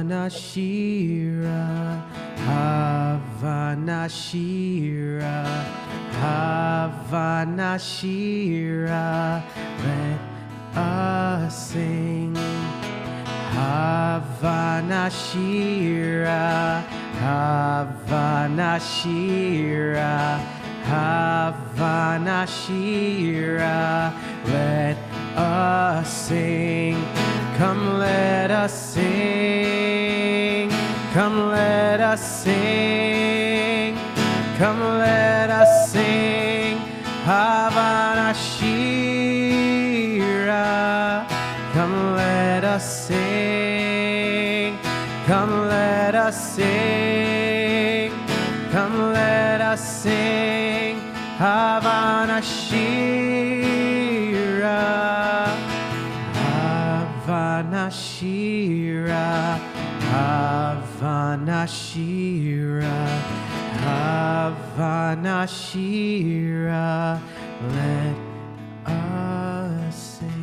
Nashira, Hava Nashira, Hava Nashira. Let us sing. Hava Nashira, Hava Nashira, Hava Nashira. Let us sing. Come, let us sing. Come, let us sing. Come, let us sing. Hava Nashira. Come, let us sing. Come, let us sing. Come, let us sing. Hava Nashira. Hava Nashira. Hava Nashira. Hava Nashira. Let us sing.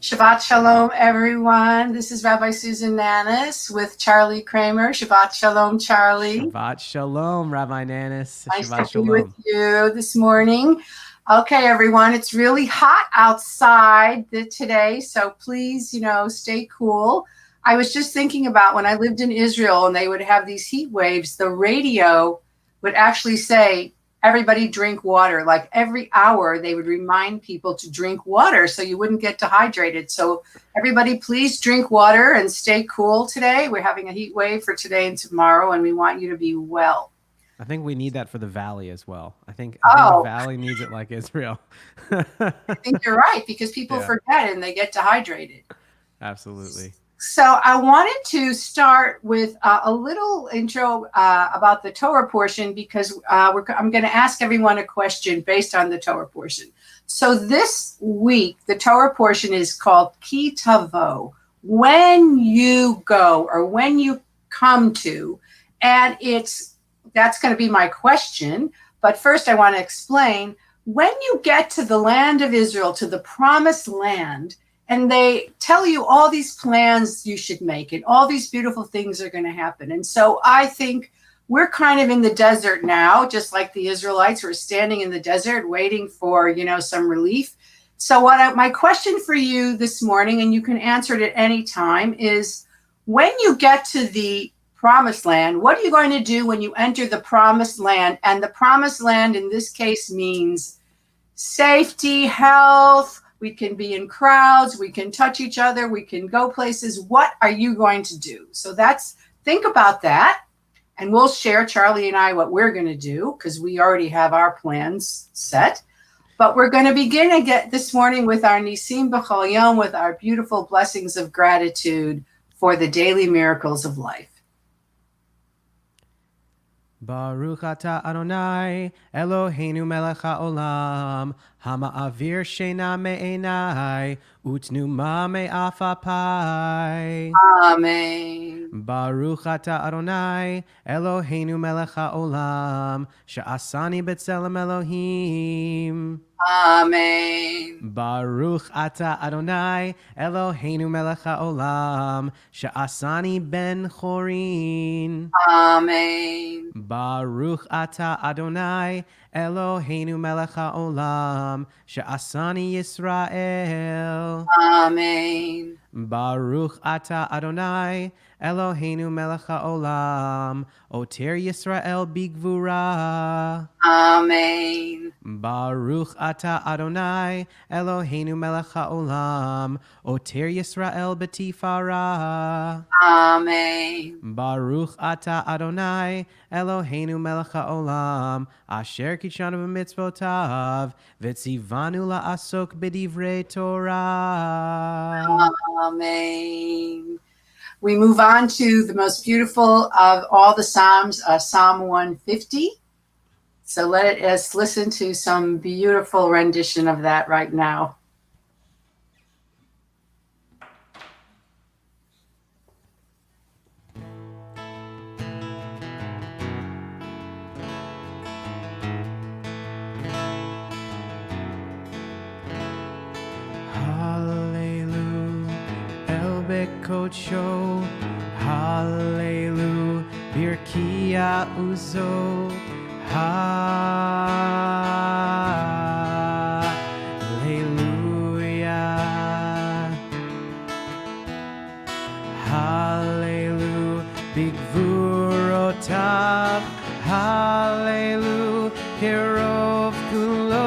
Shabbat Shalom, everyone. This is Rabbi Susan Nanus with Charlie Kramer. Shabbat Shalom, Charlie. Shabbat Shalom, Rabbi Nanus. Nice Shabbat to be with Shalom. you this morning. Okay, everyone, it's really hot outside today, so please, stay cool. I was just thinking about when I lived in Israel and they would have these heat waves, the radio would actually say, everybody drink water. Like every hour, they would remind people to drink water so you wouldn't get dehydrated. So everybody, please drink water and stay cool today. We're having a heat wave for today and tomorrow, and we want you to be well. I think we need that for the Valley as well. I think the Valley needs it like Israel. I think you're right, because people forget and they get dehydrated. Absolutely. So I wanted to start with a little intro about the Torah portion, because I'm going to ask everyone a question based on the Torah portion. So this week, the Torah portion is called Ki Tavo, when you go or when you come to, and that's going to be my question. But first I want to explain, when you get to the land of Israel, to the promised land, and they tell you all these plans you should make and all these beautiful things are going to happen. And so I think we're kind of in the desert now, just like the Israelites were standing in the desert waiting for, some relief. So my question for you this morning, and you can answer it at any time, is when you get to the promised land, what are you going to do when you enter the promised land? And the promised land in this case means safety, health. We can be in crowds. We can touch each other. We can go places. What are you going to do? So think about that. And we'll share, Charlie and I, what we're going to do, because we already have our plans set. But we're going to begin again this morning with our Nisim B'chol Yom, with our beautiful blessings of gratitude for the daily miracles of life. Baruch atah Adonai, Eloheinu melech haolam, hama'avir sheina me'enai, utnuma me'afapai. Amen. Baruch atah Adonai, Eloheinu melech haolam, she'asani b'tzelem Elohim. Amen. Baruch atah Adonai, Eloheinu melech haolam, she'asani ben chorin. Amen. Baruch atah Adonai, Eloheinu melech haolam, she'asani Yisrael. Amen. Baruch atah Adonai, Eloheinu melech haolam, oter Yisrael bigvura. Amen. Baruch atah Adonai, Eloheinu melech haolam, oter Yisrael betifara. Amen. Baruch atah Adonai, Eloheinu melech haolam, asher kishanu b'mitzvotav, v'tzivanu la'asok b'divrei Torah. Amen. We move on to the most beautiful of all the Psalms, Psalm 150. So let us listen to some beautiful rendition of that right now. kodsho, hallelu, birkia uzo, hallelujah, hallelujah, bigvurotav, hallelujah, hirov kulo,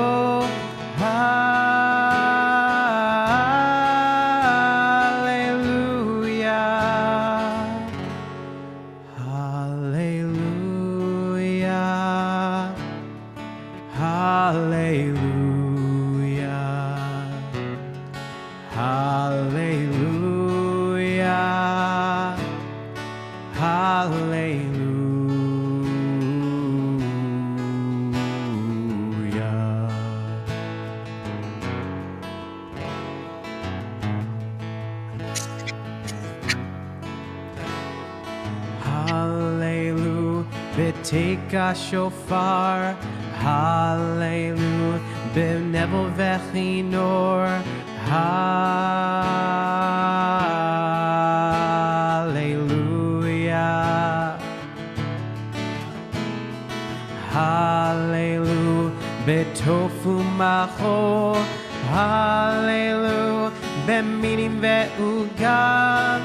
Take a shofar, hallelujah, b'nevel v'chinor, hallelujah, hallelujah, b'tofu macho, hallelujah, b'minim ve'ugam,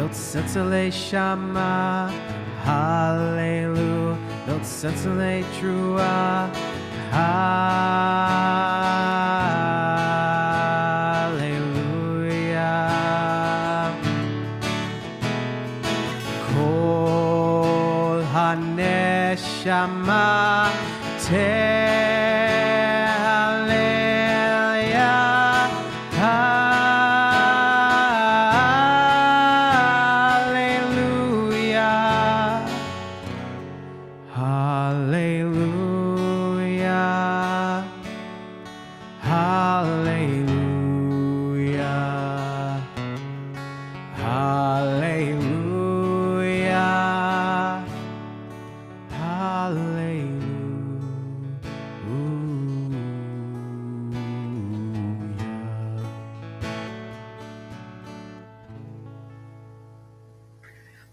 Tzetzele shama, hallelujah, don't tzetzele trua, hallelujah. Kol haneshama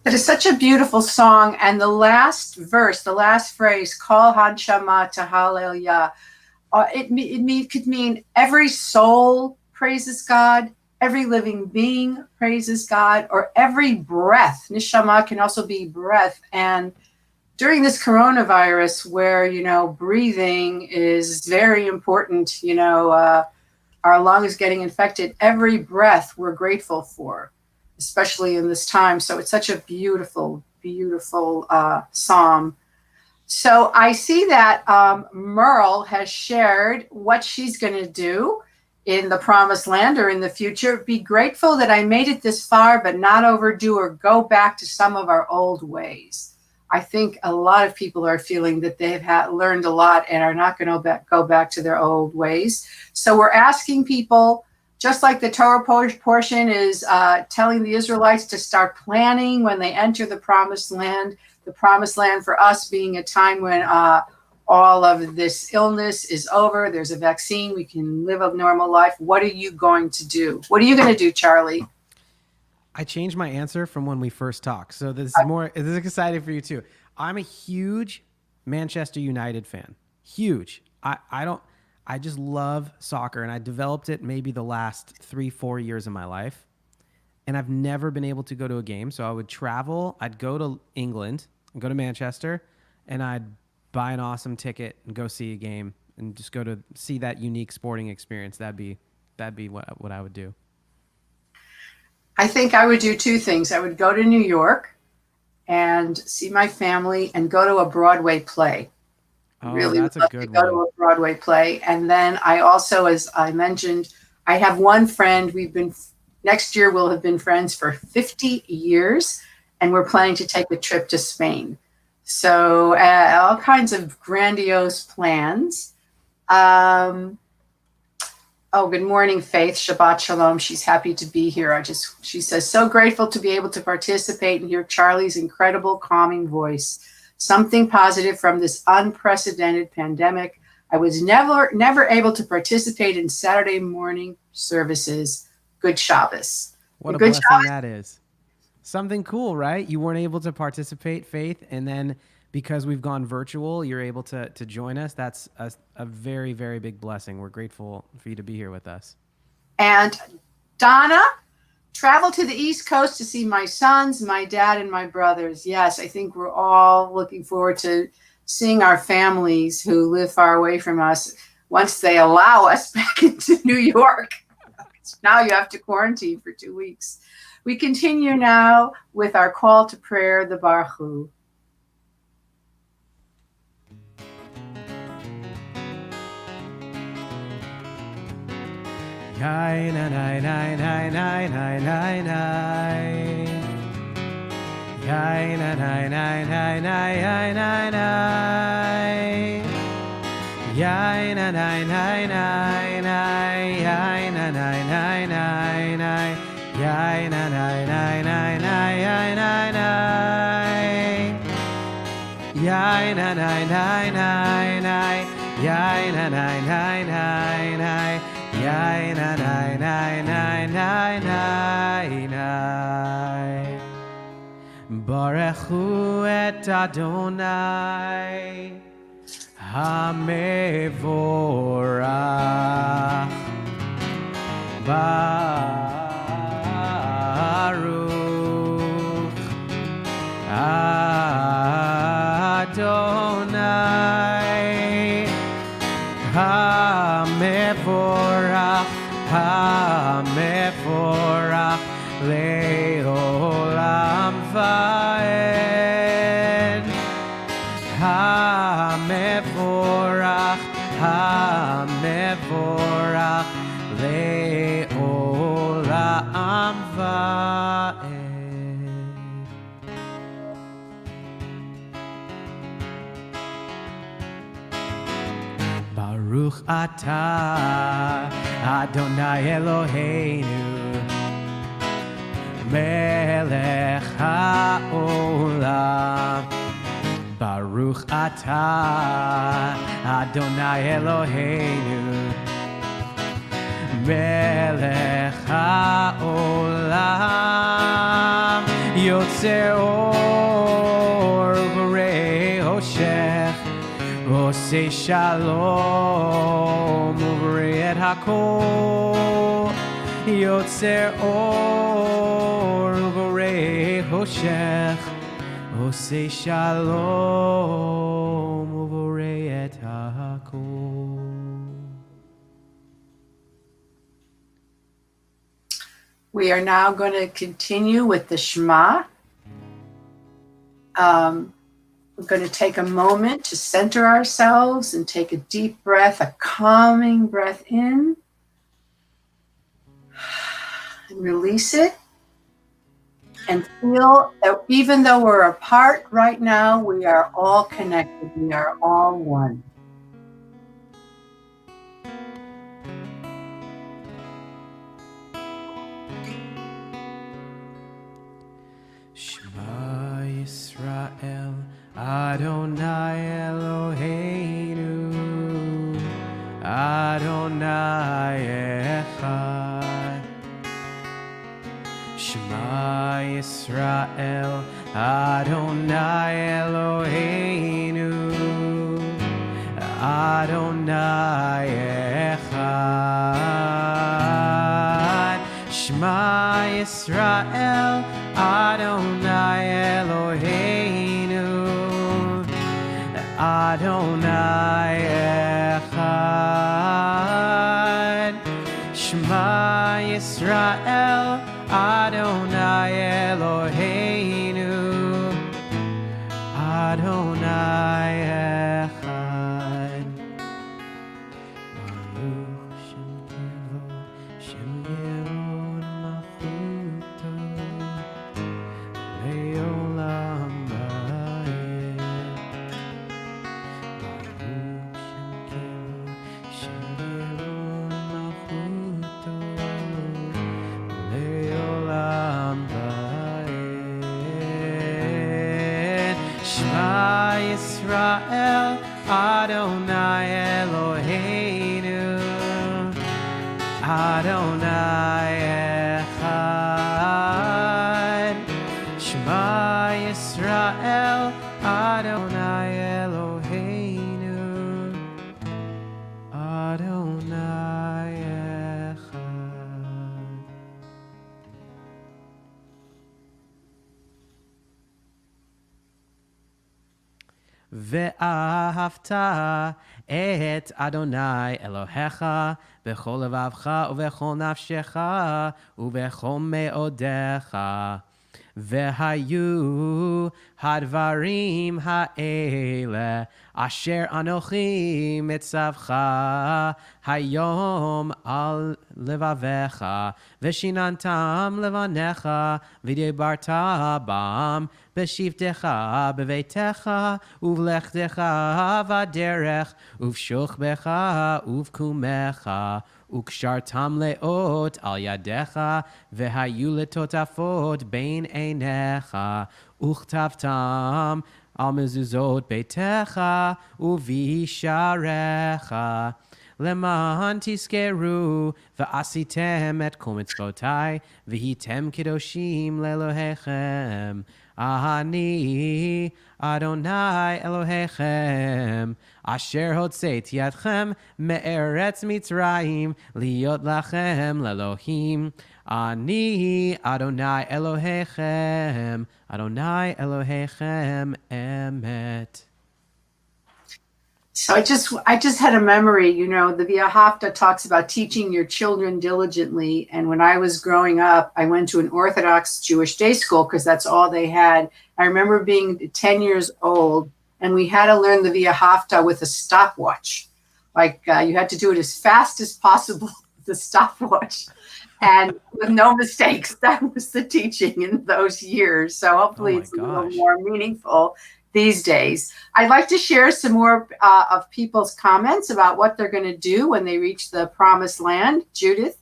That is such a beautiful song. And the last verse, the last phrase, Kol Hanshama to Hallelujah, it could mean every soul praises God, every living being praises God, or every breath. Nishama can also be breath. And during this coronavirus where, breathing is very important, our lungs getting infected, every breath we're grateful for, especially in this time. So it's such a beautiful, beautiful psalm. So I see that Merle has shared what she's going to do in the promised land or in the future. Be grateful that I made it this far, but not overdo or go back to some of our old ways. I think a lot of people are feeling that they've learned a lot and are not going to go back to their old ways. So we're asking people, just like the Torah portion is telling the Israelites to start planning when they enter the promised land for us being a time when all of this illness is over, there's a vaccine, we can live a normal life. What are you going to do? What are you going to do, Charlie? I changed my answer from when we first talked. So this is exciting for you too. I'm a huge Manchester United fan. Huge. I just love soccer, and I developed it maybe the last 3-4 years of my life. And I've never been able to go to a game. So I would travel. I'd go to England and go to Manchester, and I'd buy an awesome ticket and go see a game and just go to see that unique sporting experience. That'd be what I would do. I think I would do two things. I would go to New York and see my family and go to a Broadway play. Oh, Really that's would a love to good go to one. a Broadway play. And then I also, as I mentioned, I have one friend. Next year we'll have been friends for 50 years, and we're planning to take a trip to Spain. So all kinds of grandiose plans. Um, Oh, good morning, Faith. Shabbat Shalom. She's happy to be here. She says, so grateful to be able to participate and hear Charlie's incredible, calming voice. Something positive from this unprecedented pandemic. I was never able to participate in Saturday morning services. Good Shabbos. What a Good blessing Shabbos. that is. Something cool, right? You weren't able to participate, Faith, and then because we've gone virtual, you're able to join us. That's a very, very big blessing. We're grateful for you to be here with us. And Donna, travel to the East Coast to see my sons, my dad, and my brothers. Yes, I think we're all looking forward to seeing our families who live far away from us once they allow us back into New York. Now you have to quarantine for 2 weeks. We continue now with our call to prayer, the Baruch Hu. Nai nai nai nai nai nai nai nai nai. Nai nai nai nai nai nai nai nai. Nai nai nai nai nai nai. Nai nai nai nai nai nai. Nai nai nai nai nai nai nai nai. Nai nai nai nai nai nai. Nai nai nai nai nai nai. Yai na na na na na na na. Baruch hu et Adonai Hamevorach Baruch Adonai Hamevorach Hamevorach Leolam Vaed Hamevorach Hamevorach Leolam Vaed. Baruch atah Adonai Eloheinu Melech haolam. Baruch atah Adonai Eloheinu Melech haolam. Yotzer or v'rei hoshech Osei shalom uvrei et hakol. Yotzer or uvrei hoshech Osei shalom uvrei et hakol. We are now going to continue with the Shema. We're going to take a moment to center ourselves and take a deep breath, a calming breath in, and release it. And feel that even though we're apart right now, we are all connected. We are all one. Shema Yisrael Adonai Eloheinu Adonai Echad. Shema Yisrael Adonai Eloheinu Adonai Echad. Shema Yisrael Adonai Eloheinu Adonai Echad. Shema Yisrael Adonai Eloheinu Shema Yisrael, Adonai Eloheinu, Adonai Echad. Shema Yisrael, Adonai Eloheinu, Adonai Echad. ואהבת את אדוני אלוהיך בכל לבבך ובכל נפשך ובכל מאודיך. והיו הדברים האלה אשר אנוכי מצווך היום על לבביך, ושיננתם לבניך, ודיברת בם בשבתך בביתך ובלכתך בדרך ובשוכבך ובקומך, וקשרתם לאות על ידיך, והיו לטוטפות בין עיניך, וכתבתם על מזוזות ביתך ובשעריך, למען תזכרו ועשיתם את כל מצוותיי, והייתם קדושים לאלוהיכם. אני אדוני אלוהיכם, אשר הוצאתי אתכם מארץ מצרים, להיות לכם לאלוהים. אני אדוני אלוהיכם, אדוני אלוהיכם אמת. So I just had a memory, the Via Hafta talks about teaching your children diligently. And when I was growing up, I went to an Orthodox Jewish day school because that's all they had. I remember being 10 years old and we had to learn the Via Hafta with a stopwatch. Like you had to do it as fast as possible with the stopwatch and with no mistakes. That was the teaching in those years. So hopefully it's a little more meaningful these days. I'd like to share some more of people's comments about what they're going to do when they reach the promised land. Judith,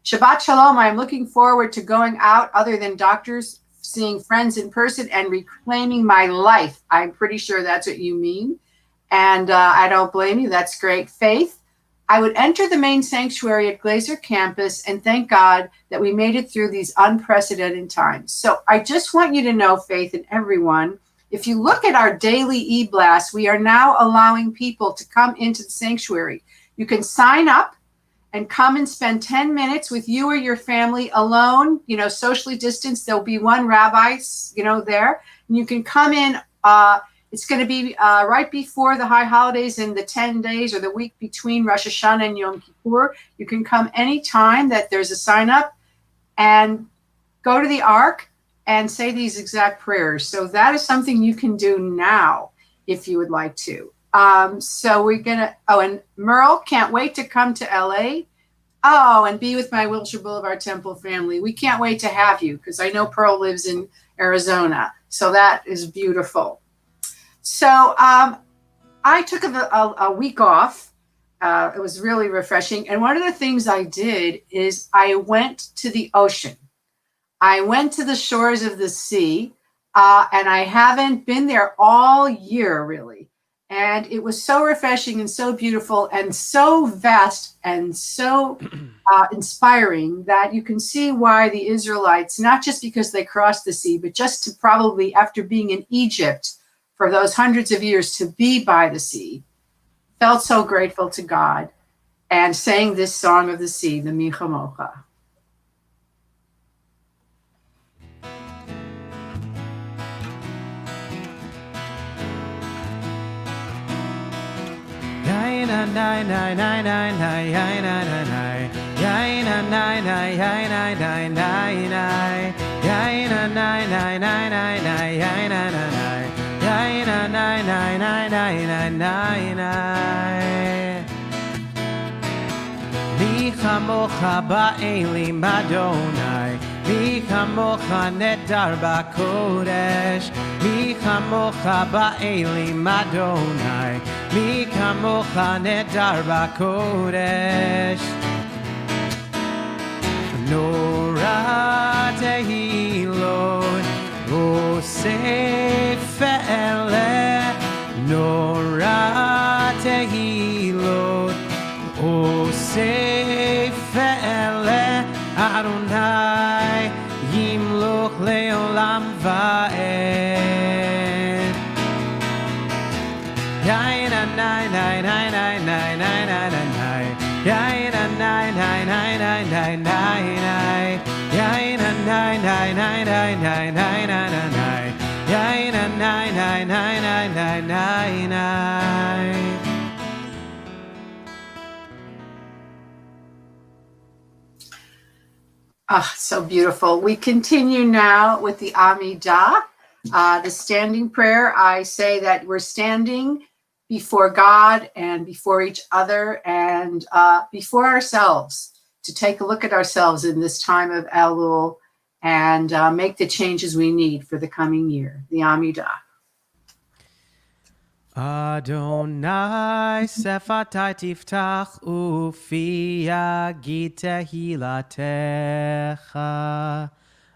Shabbat Shalom. I'm looking forward to going out other than doctors, seeing friends in person and reclaiming my life. I'm pretty sure that's what you mean. And I don't blame you. That's great. Faith, I would enter the main sanctuary at Glazer campus and thank God that we made it through these unprecedented times. So I just want you to know, Faith, and everyone, if you look at our daily e-blast, we are now allowing people to come into the sanctuary. You can sign up and come and spend 10 minutes with you or your family alone, socially distanced. There'll be one rabbi, there. And you can come in. It's going to be right before the high holidays in the 10 days or the week between Rosh Hashanah and Yom Kippur. You can come anytime that there's a sign up and go to the Ark and say these exact prayers. So that is something you can do now if you would like to. So we're going to, and Merle, can't wait to come to LA. And be with my Wilshire Boulevard Temple family. We can't wait to have you because I know Pearl lives in Arizona. So that is beautiful. So I took a week off. It was really refreshing. And one of the things I did is I went to the ocean. I went to the shores of the sea, and I haven't been there all year, really. And it was so refreshing and so beautiful and so vast and so inspiring that you can see why the Israelites, not just because they crossed the sea, but just to probably, after being in Egypt for those hundreds of years, to be by the sea, felt so grateful to God and sang this song of the sea, the Mi Chamocha. Mi chamocha ba'elim Adonai, mi chamocha nedar b'kodesh, mi chamocha ba'elim Adonai, mi chamocha nedar b'kodesh. Nora tehilot, osef fele nora tehilot osei fele Adonai yimloch leolam va'ed Yain a nine nine nine nine nine nine nine nine Yain a nine nine nine nine nine nine Yain a nine nine nine nine nine nine nine nine Yain a nine nine nine nine nine nine nine Ah, so beautiful. We continue now with the Amidah, the standing prayer. I say that we're standing before God and before each other and before ourselves to take a look at ourselves in this time of Elul and make the changes we need for the coming year. The Amidah. Adonai sefatai tiftach ufi yagid tehilatecha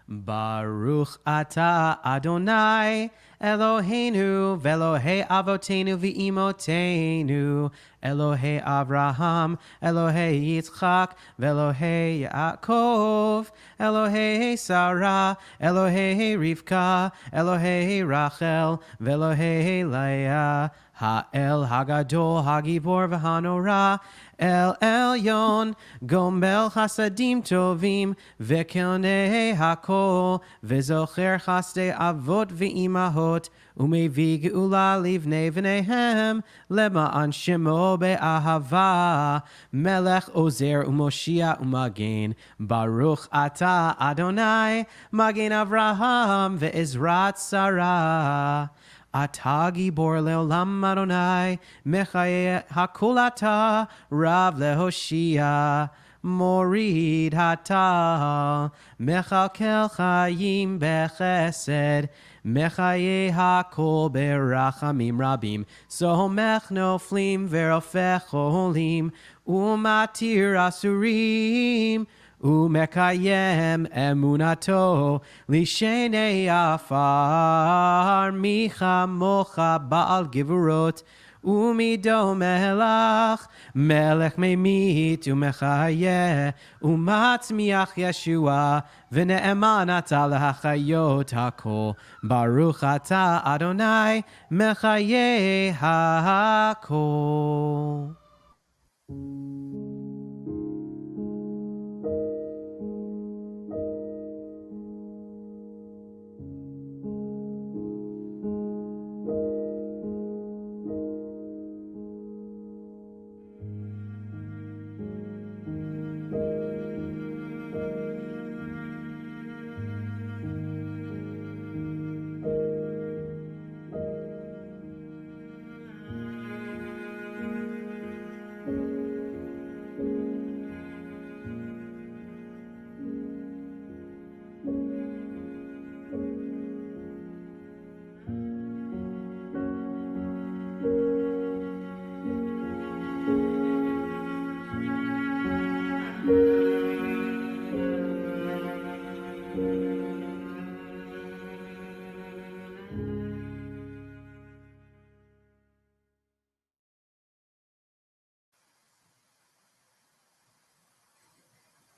Baruch ata Adonai Eloheinu ve'Elohei avotenu v'imotenu Elohei Avraham Elohei Yitzchak ve'Elohei Yaakov Elohei Sarah Elohei Rivka Elohei Rachel ve'Elohei Leah Ha'el Hagadol Hagibor v'Hanora El Elyon Gomel Chasadim Tovim Ve'Konei Hakol Ve'Zocher Chasdei Avot Ve'imahot Umevi Geula Livnei V'neihem Lema'an Shemo Be'ahava Melech Ozer Umoshia Umagen Baruch Ata Adonai Magen Avraham Ve'Ezrat Sarah Ata gibor leolam Adonai, mechaye hakulata, rav lehoshia, morid hatal, mechalkel chayim bechesed, mechaye hakol berachamim rabim, somech noflim verofech olim, umatir asurim, Umekayem emunato lishenei afar micha mocha baal givurot umido melach melech memit umechaye umatzmiach Yeshua v'ne'eman ata lehachayot hakol baruch ata Adonai mechaye hakol.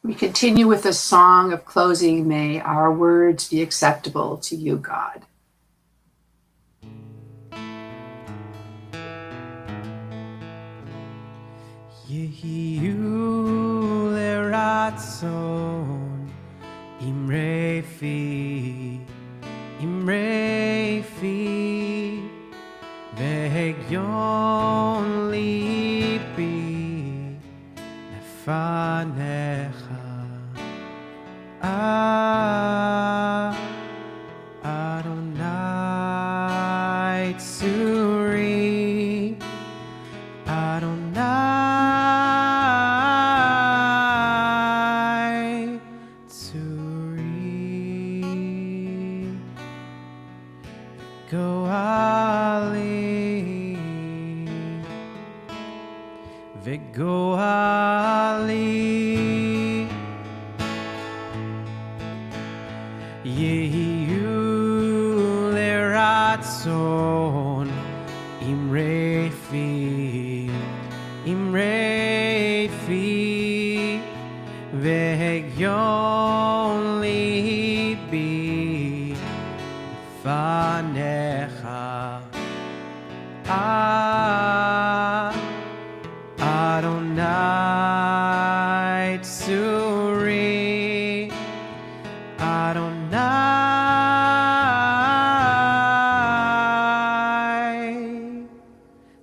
We continue with a song of closing. May our words be acceptable to you, God. Yehiyu leratzon imrefi vehegyon lipi lefanecha Adonai tzuri Adonai tzuri Goali Yehiyu lerat ratzon imrei fi vehegyon libi fanecha Adonai tsuri Adonai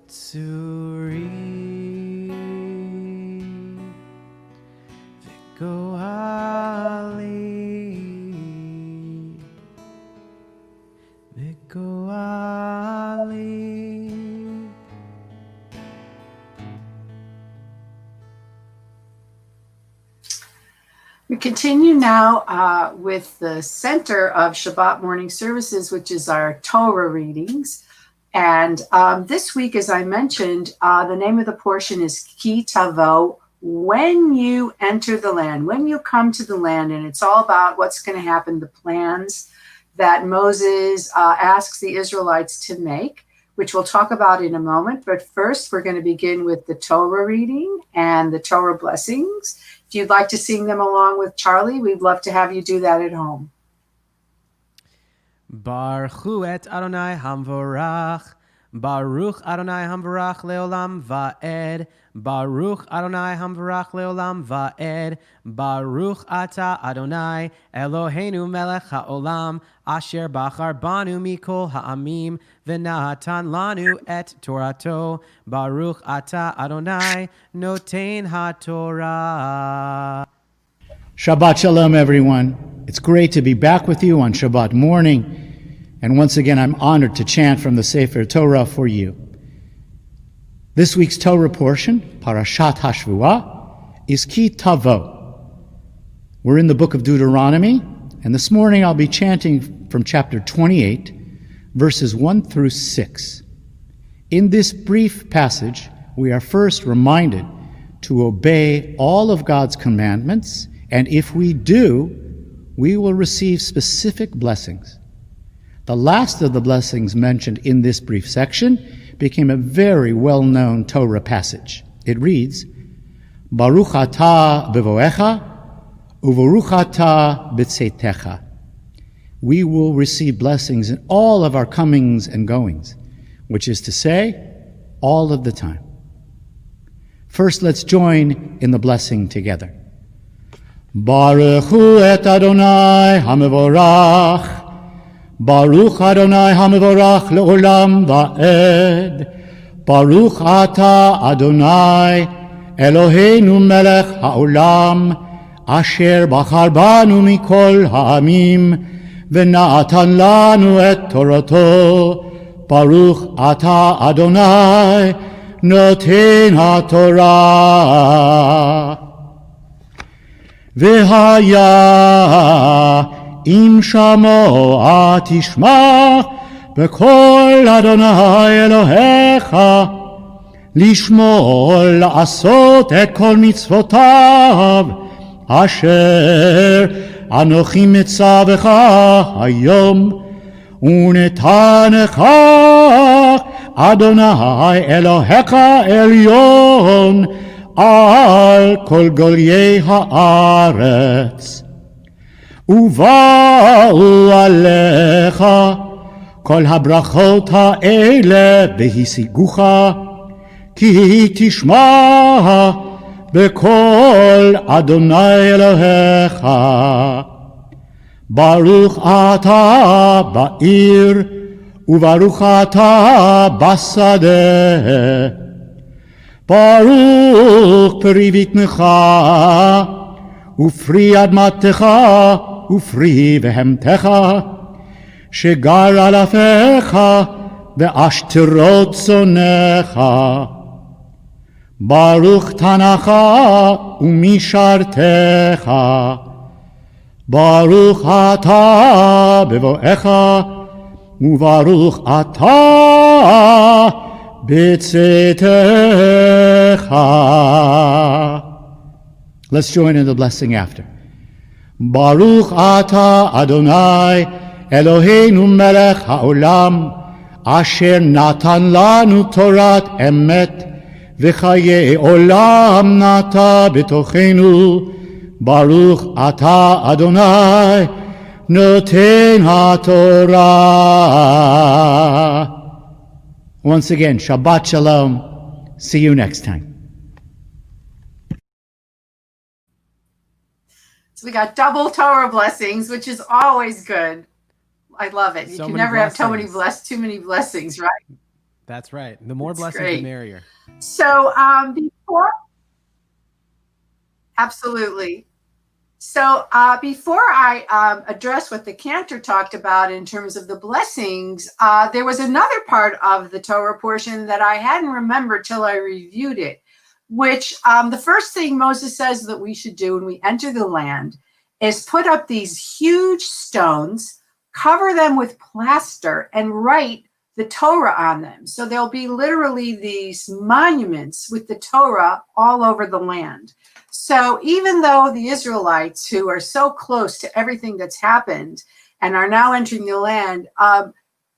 tsuri V'goali We continue now with the center of Shabbat morning services, which is our Torah readings. And this week, as I mentioned, the name of the portion is Ki Tavo, when you enter the land, when you come to the land. And it's all about what's going to happen, the plans that Moses asks the Israelites to make, which we'll talk about in a moment. But first, we're going to begin with the Torah reading and the Torah blessings. If you'd like to sing them along with Charlie, we'd love to have you do that at home. Baruch et Adonai Hamvorach, Baruch Adonai Hamvorach leolam va'ed, Baruch Adonai Hamvorach leolam va'ed, Baruch Ata Adonai Eloheinu melech ha'olam, Asher bachar banu mikol ha'amim, v'natan lanu et Torato, Baruch Ata Adonai noten ha'torah. Shabbat Shalom, everyone. It's great to be back with you on Shabbat morning. And once again, I'm honored to chant from the Sefer Torah for you. This week's Torah portion, Parashat HaShavua, is Ki Tavo. We're in the book of Deuteronomy, and this morning I'll be chanting from chapter 28, verses 1 through 6. In this brief passage, we are first reminded to obey all of God's commandments, and if we do, we will receive specific blessings. The last of the blessings mentioned in this brief section became a very well-known Torah passage. It reads, Baruch atah bevoecha, uvaruch atah b'tzeitecha. We will receive blessings in all of our comings and goings, which is to say, all of the time. First, let's join in the blessing together. Baruch hu et Adonai hamevorach, Baruch Adonai hamevorach leolam va'ed, Baruch ata Adonai Eloheinu melech ha'olam, Asher bachar banu mikol ha'amim, v'na'atan lanu et Torato, Baruch ata Adonai noten ha'torah. V'haya im shamo'a tishma b'kol Adonai Elohecha, lishmor la'asot et kol mitzvotav, asher anochi mitzavecha hayom, unetanecha Adonai Elohecha elyon al kol golyei haaretz. Uva'u alecha kol habrachot ha'ele v'hisigucha, ki tishma b'kol Adonai Elohecha. Baruch ata ba'ir, uvaruch ata basadeh. Baruch peri vitnecha, ופרי אדמתך, ופרי בהמתך, שגר על אפיך, ועשתרות צונך. ברוך תנך ומשרתך, ברוך אתה בבואך, וברוך אתה בצאתך. Let's join in the blessing after. Baruch ata Adonai Eloheinu melech ha'olam, אשר נתן לנו תורת אמת וחיי עולם נטע בתוכנו. ברוך אתה אדוני נותן התורה. Once again, Shabbat Shalom. See you next time. So we got double Torah blessings, which is always good. I love it. You So can many never have blessings. too many blessings, right? That's right. The more That's blessings, great. the merrier. So absolutely. So before I address what the cantor talked about in terms of the blessings, there was another part of the Torah portion that I hadn't remembered till I reviewed it, which the first thing Moses says that we should do when we enter the land is put up these huge stones, cover them with plaster, and write the Torah on them. So there'll be literally these monuments with the Torah all over the land. So even though the Israelites, who are so close to everything that's happened and are now entering the land,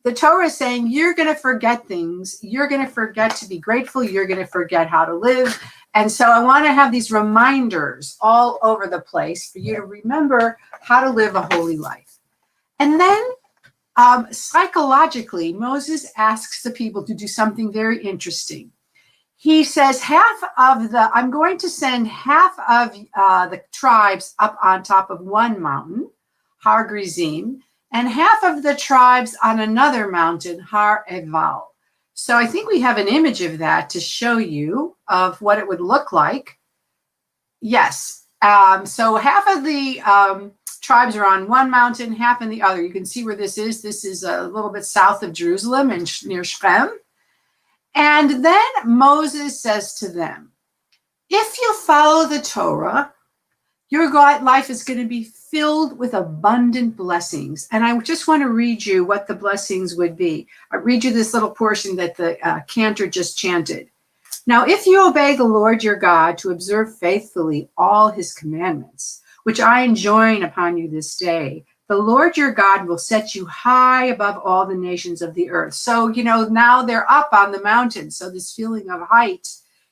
the Torah is saying you're going to forget things. You're going to forget to be grateful. You're going to forget how to live. And so I want to have these reminders all over the place for you to remember how to live a holy life. And then psychologically, Moses asks the people to do something very interesting. He says, I'm going to send half of the tribes up on top of one mountain, Har Gerizim, and half of the tribes on another mountain, Har Eval. So I think we have an image of that to show you of what it would look like. Yes. So half of the tribes are on one mountain, half on the other. You can see where this is. This is a little bit south of Jerusalem and near Shechem. And then Moses says to them, if you follow the Torah, your life is going to be filled with abundant blessings. And I just want to read you what the blessings would be. I'll read you this little portion that the cantor just chanted. Now, if you obey the Lord your God to observe faithfully all his commandments, which I enjoin upon you this day, the Lord your God will set you high above all the nations of the earth. So, now they're up on the mountain. So this feeling of height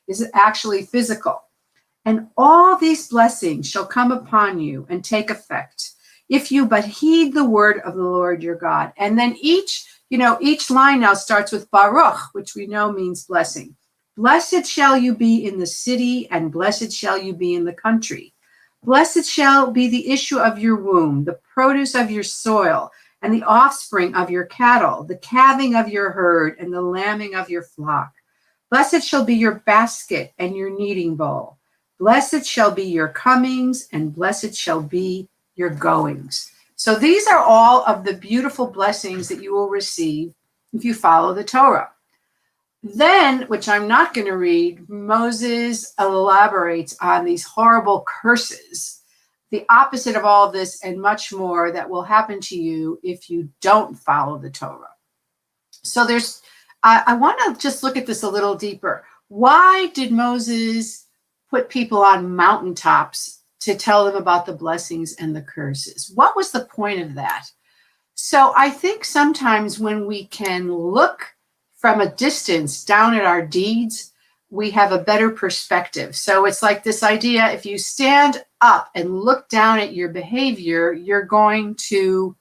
is actually physical. And all these blessings shall come upon you and take effect if you but heed the word of the Lord your God. And then each line now starts with Baruch, which we know means blessing. Blessed shall you be in the city, and blessed shall you be in the country. Blessed shall be the issue of your womb, the produce of your soil, and the offspring of your cattle, the calving of your herd, and the lambing of your flock. Blessed shall be your basket and your kneading bowl. Blessed shall be your comings, and blessed shall be your goings. So these are all of the beautiful blessings that you will receive if you follow the Torah. Then, which I'm not going to read, Moses elaborates on these horrible curses, the opposite of all this and much more that will happen to you if you don't follow the Torah. So I want to just look at this a little deeper. Why did Moses put people on mountaintops to tell them about the blessings and the curses? What was the point of that? So I think sometimes when we can look from a distance down at our deeds, we have a better perspective. So it's like this idea, if you stand up and look down at your behavior, you're going to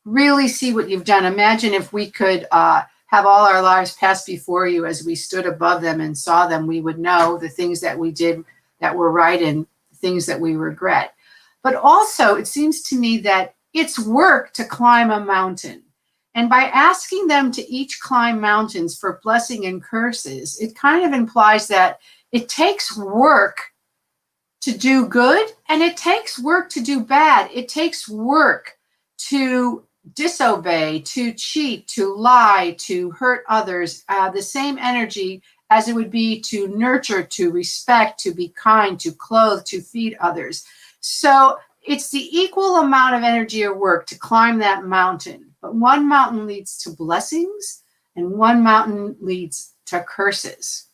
really see what you've done. Imagine if we could have all our lives pass before you as we stood above them and saw them, we would know the things that we did that were right and things that we regret. But also, it seems to me that it's work to climb a mountain. And by asking them to each climb mountains for blessing and curses, it kind of implies that it takes work to do good and it takes work to do bad. It takes work to disobey, to cheat, to lie, to hurt others, the same energy as it would be to nurture, to respect, to be kind, to clothe, to feed others. So it's the equal amount of energy or work to climb that mountain. But one mountain leads to blessings and one mountain leads to curses.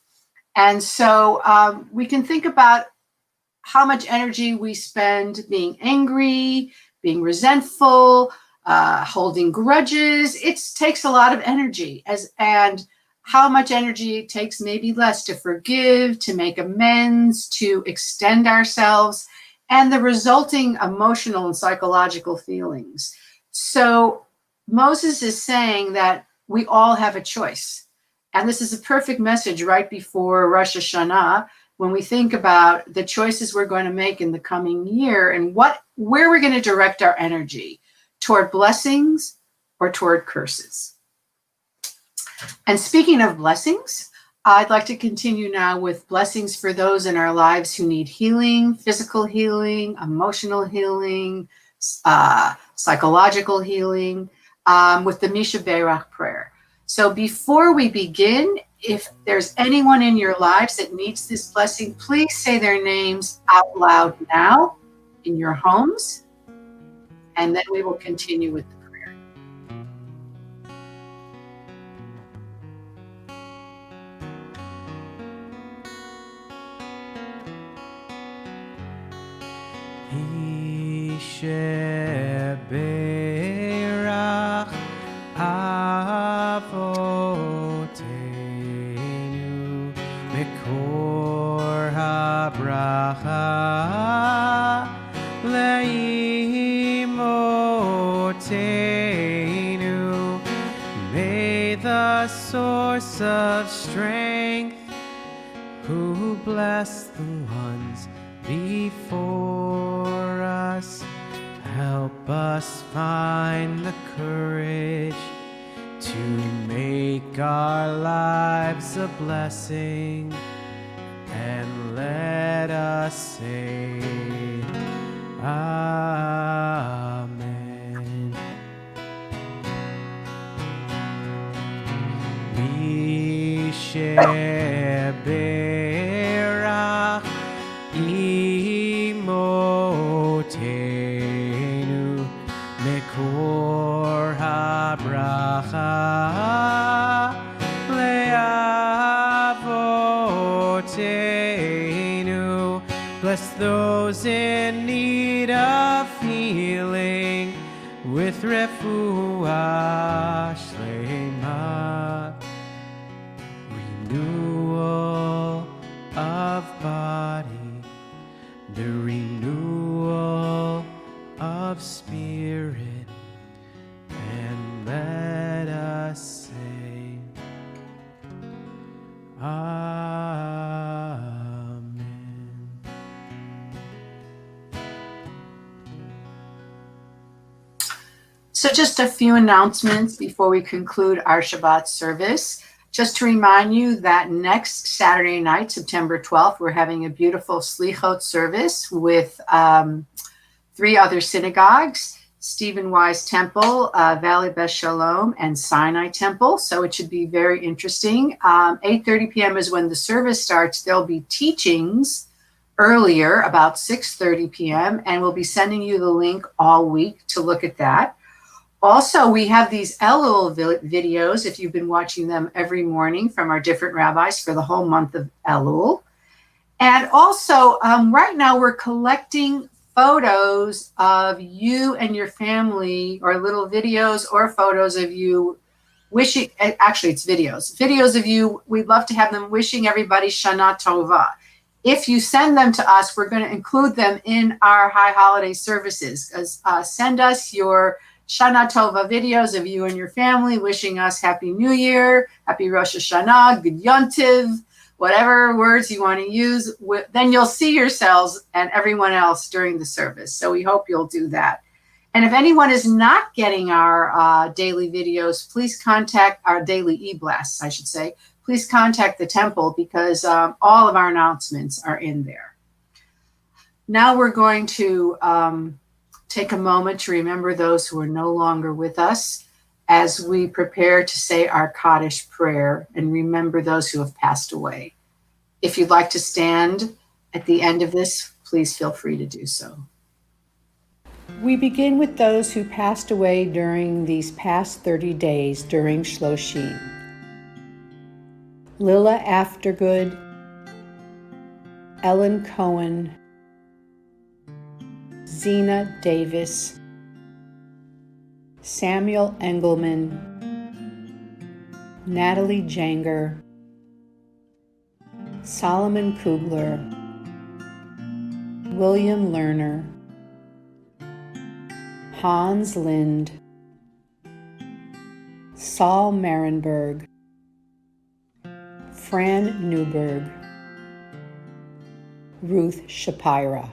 And so we can think about how much energy we spend being angry, being resentful, holding grudges. It takes a lot of energy, and how much energy it takes, maybe less, to forgive, to make amends, to extend ourselves, and the resulting emotional and psychological feelings. So Moses is saying that we all have a choice. And this is a perfect message right before Rosh Hashanah, when we think about the choices we're going to make in the coming year and where we're going to direct our energy, toward blessings or toward curses. And speaking of blessings, I'd like to continue now with blessings for those in our lives who need healing, physical healing, emotional healing, psychological healing, with the Misha Berach prayer. So before we begin, if there's anyone in your lives that needs this blessing, please say their names out loud now in your homes, and then we will continue with the prayer. Misha Berach Avoteinu Mekor HaBracha Leimotenu. May the source of strength, who bless the ones before us, help us find the courage to make our lives a blessing, and let us say Amen. Misha Berach Imotenu Mekor HaBracha Leavotenu. Bless those in need of healing with refuah shlema, renewal of body, the renewal of spirit, and let us say Amen. So just a few announcements before we conclude our Shabbat service. Just to remind you that next Saturday night, September 12th, we're having a beautiful Slichot service with 3 other synagogues, Stephen Wise Temple, Valley Beth Shalom, and Sinai Temple. So it should be very interesting. 8:30 p.m. is when the service starts. There'll be teachings earlier, about 6:30 p.m., and we'll be sending you the link all week to look at that. Also, we have these Elul videos, if you've been watching them every morning, from our different rabbis for the whole month of Elul. And also, right now we're collecting photos of you and your family, or little videos or photos of you wishing, actually it's videos of you. We'd love to have them wishing everybody Shana Tova. If you send them to us, we're going to include them in our high holiday services. Send us your Shana Tova videos of you and your family wishing us Happy New Year, Happy Rosh Hashanah, Good Yontiv, whatever words you want to use. Then you'll see yourselves and everyone else during the service. So we hope you'll do that. And if anyone is not getting our daily videos, please contact our daily e-blasts, I should say. Please contact the temple, because all of our announcements are in there. Now we're going to take a moment to remember those who are no longer with us as we prepare to say our Kaddish prayer and remember those who have passed away. If you'd like to stand at the end of this, please feel free to do so. We begin with those who passed away during these past 30 days during Shloshi. Lila Aftergood, Ellen Cohen, Zena Davis, Samuel Engelman, Natalie Janger, Solomon Kugler, William Lerner, Hans Lind, Saul Marenberg, Fran Newberg, Ruth Shapira.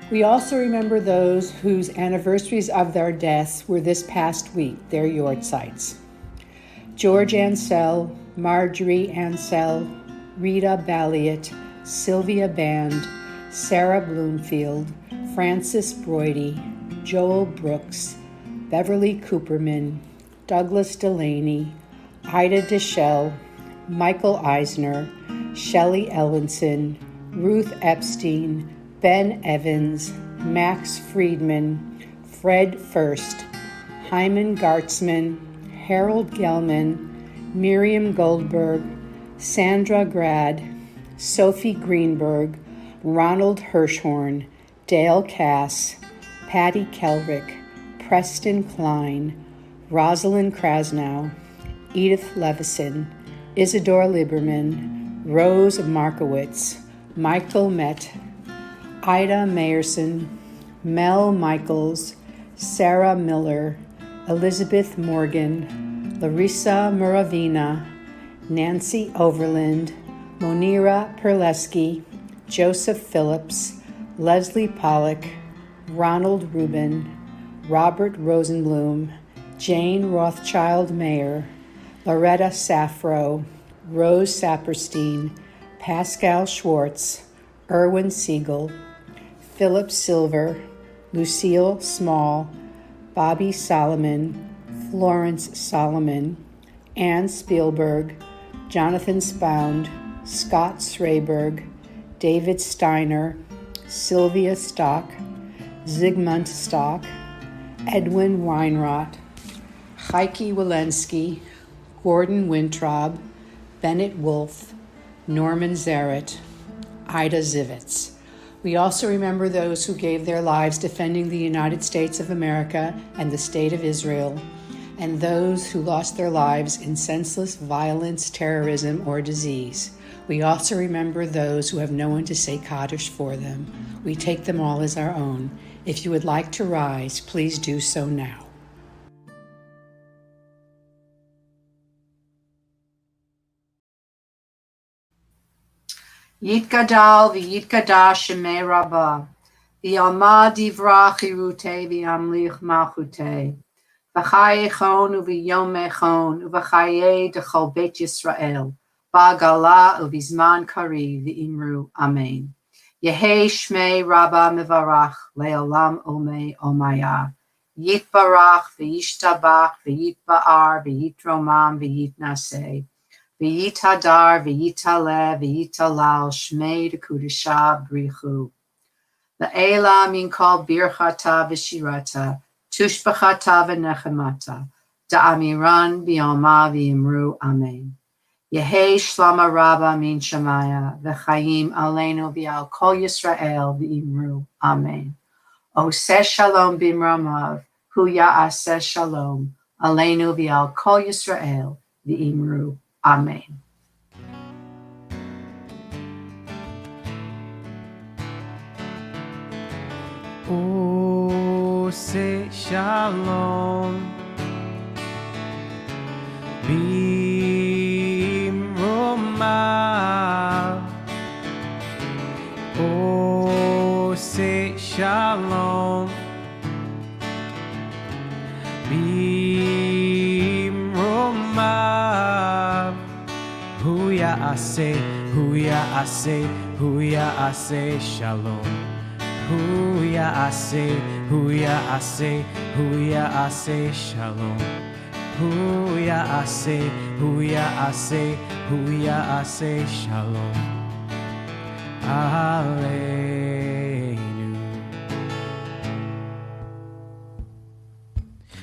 We also remember those whose anniversaries of their deaths were this past week, their yortzites. George Ansell, Marjorie Ansell, Rita Balliot, Sylvia Band, Sarah Bloomfield, Francis Broidy, Joel Brooks, Beverly Cooperman, Douglas Delaney, Ida Deschelle, Michael Eisner, Shelley Ellenson, Ruth Epstein, Ben Evans, Max Friedman, Fred First, Hyman Gartzman, Harold Gelman, Miriam Goldberg, Sandra Grad, Sophie Greenberg, Ronald Hirschhorn, Dale Cass, Patty Kelrick, Preston Klein, Rosalind Krasnow, Edith Levison, Isidore Lieberman, Rose Markowitz, Michael Met, Ida Mayerson, Mel Michaels, Sarah Miller, Elizabeth Morgan, Larissa Muravina, Nancy Overland, Monira Perleski, Joseph Phillips, Leslie Pollock, Ronald Rubin, Robert Rosenblum, Jane Rothschild Mayer, Loretta Safro, Rose Saperstein, Pascal Schwartz, Erwin Siegel, Philip Silver, Lucille Small, Bobby Solomon, Florence Solomon, Ann Spielberg, Jonathan Spound, Scott Srayberg, David Steiner, Sylvia Stock, Zygmunt Stock, Edwin Weinrott, Heike Walensky, Gordon Wintraub, Bennett Wolf, Norman Zarrett, Ida Zivitz. We also remember those who gave their lives defending the United States of America and the State of Israel, and those who lost their lives in senseless violence, terrorism, or disease. We also remember those who have no one to say Kaddish for them. We take them all as our own. If you would like to rise, please do so now. Yitgadal v'yitgadash shemei Rabbah, v'yalma divra chirute v'yamlich malchute, v'chaye chon uv'yome chon uv'chaye dechol bet Yisrael, ba'gala uv'zman kari v'imru amen. Yehi shmei Rabbah mevarach le'olam omei omaya, yitbarach v'yishtabach v'yitba'ar v'yitromam v'yitnaseh, V'yitadar, v'yitale, v'yitalal, shmei dekudesha brichu. La'ela min kol birchata v'shirata, tushbachata v'nechemata, da'amiran b'yoma v'imru amen. Yehi shlama rabba min shamaya, v'chayim aleinu v'al kol Yisrael v'imru amen. Oseh shalom b'mramav, hu ya'aseh shalom, aleinu v'al kol Yisrael v'imru amen. Oseh shalom b'mromav. Oseh shalom b'mromav. Hu ya'aseh, hu ya'aseh, hu ya'aseh shalom. Hu ya'aseh, hu ya'aseh, hu ya'aseh shalom. Hu ya'aseh, hu ya'aseh, hu ya'aseh shalom. Aleinu.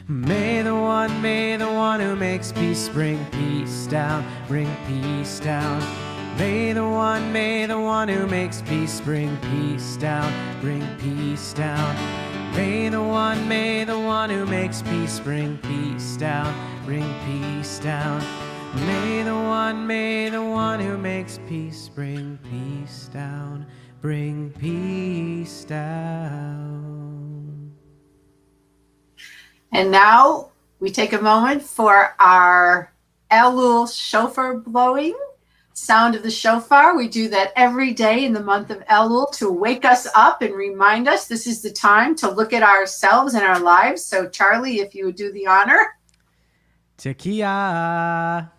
May the one who makes peace bring peace down, bring peace down. May the one who makes peace bring peace down, bring peace down. May the one who makes peace bring peace down, bring peace down. May the one who makes peace bring peace down, bring peace down. And now we take a moment for our Elul shofar blowing, sound of the shofar. We do that every day in the month of Elul to wake us up and remind us this is the time to look at ourselves and our lives. So Charlie, if you would do the honor. Tekiah.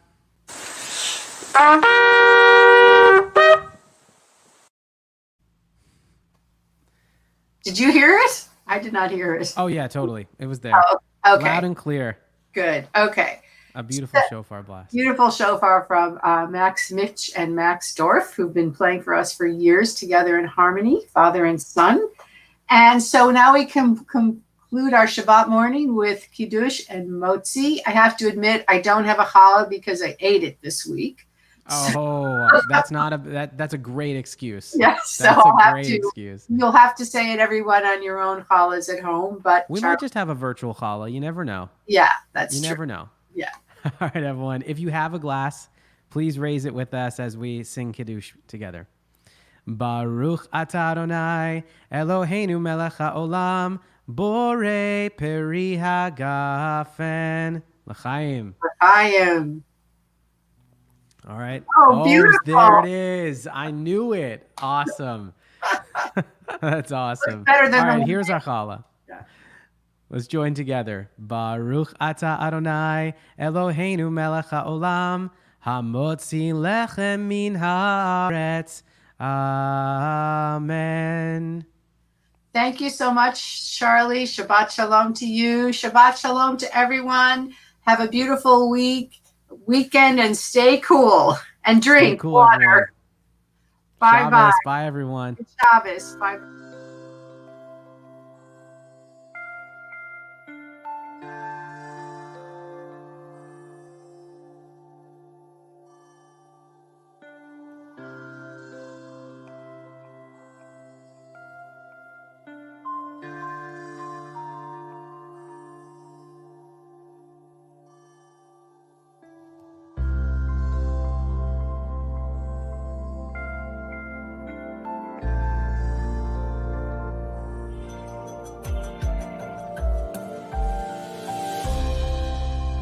Did you hear it? I did not hear it. Oh yeah, totally. It was there. Oh, okay. Loud and clear. Good. Okay. A beautiful shofar blast. Beautiful shofar from Max Mitch and Max Dorf, who've been playing for us for years together in harmony, father and son. And so now we can conclude our Shabbat morning with Kiddush and Motzi. I have to admit, I don't have a challah because I ate it this week. Oh, that's not that's a great excuse. Yes, that's so a great excuse. You'll have to say it, everyone, on your own challahs at home. But We might just have a virtual challah. You never know. Yeah, that's You true. never know. Yeah. All right, everyone. If you have a glass, please raise it with us as we sing Kiddush together. Baruch atah Adonai Eloheinu melech haolam borei peri hagafen l'chaim. I am. All right. Oh, beautiful. There it is. I knew it. Awesome. That's awesome. Better than All the right, here's our challah. Yeah. Let's join together. Baruch atah Adonai Eloheinu melech haolam hamotzi lechem min haaretz. Amen. Thank you so much, Charlie. Shabbat shalom to you. Shabbat shalom to everyone. Have a beautiful weekend, and stay cool and drink Stay cool, water. everyone. Bye bye. Bye, everyone. Shabbos. Bye.